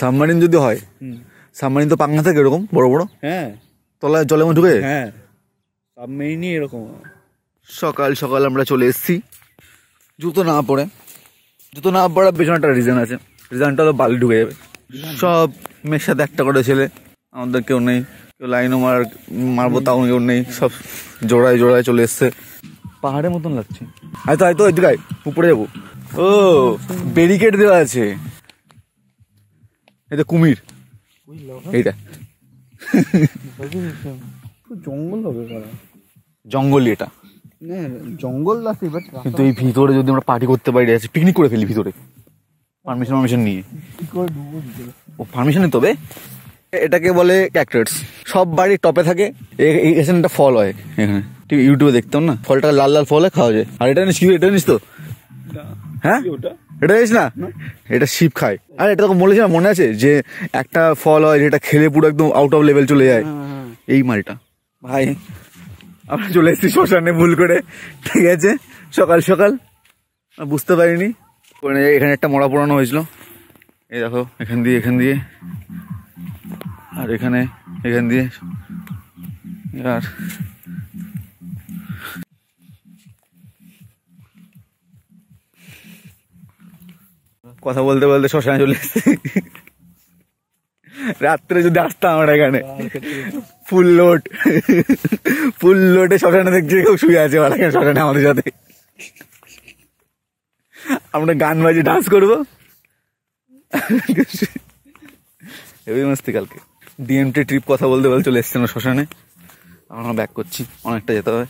Submarine যদি হয়, submarine তো পাঙ্গা থাকে এরকম বড় বড়, হ্যাঁ তলায় জলের মধ্যে ঢুকে, হ্যাঁ সাবমারিনই এরকম। সকাল সকাল আমরা চলে এসেছি জুতো না পরার পেছনে একটা রিজন আছে। রিজনটা হলো বালি ঢুকে যাবে। সব মেয়ের সাথে একটা করে ছেলে, আমাদের কেউ নেই, কেউ লাইনও মারবো তাও কেউ নেই, সব জোড়ায় জোড়ায় চলে এসছে। পাহাড়ের মতন লাগছে। হয়তো এদিকে উপরে যাবো। ও ব্যারিকেড দেওয়া আছে, এটা কুমির, এইটা জঙ্গল হবে, জঙ্গলই এটা জঙ্গল আছে। কিন্তু এই ভিতরে যদি আমরা পার্টি করতে পারি, পিকনিক করে ফেলি ভিতরে, পারমিশন নিয়ে। ও পারমিশন নিতে হবে। এটাকে বলে ক্যাকটাস। সব বাড়ির টপে থাকে। এখানে একটা ফল হয়, এখানে ঠিক ইউটিউবে দেখতাম না, ফলটা লাল লাল ফল হয়, খাওয়া যায়। আর এটা জানিস তো? হ্যাঁ এটা জানিস না? এটা শিপ খায়। আর এটা তো বলেছি না, মনে আছে যে একটা ফল হয় যেটা খেলে পুরো একদম আউট অফ লেভেল চলে যায়, এই মালটা। ভাই আমরা চলে এসেছি শ্মশানে ভুল করে, ঠিক আছে, সকাল সকাল বুঝতে পারিনি। এখানে একটা মরা পোড়ানো হয়েছিল, এই দেখো, এখান দিয়ে আর এখান দিয়ে। আর কথা বলতে বলতে শ্মশানে চলে এসেছি। রাত্রে যদি আসতাম আমরা এখানে, ফুল লোডে শ্মশানে দেখছি কেউ শুয়ে আছে শ্মশানে আমাদের সাথে। আমরা গান বাজিয়ে ডান্স করবো, হেবি মস্তি। কালকে ডিএমটি ট্রিপ কথা বলতে চলে এসছি আমরা শ্মশানে। আমরা ব্যাক করছি, অনেকটা যেতে হবে।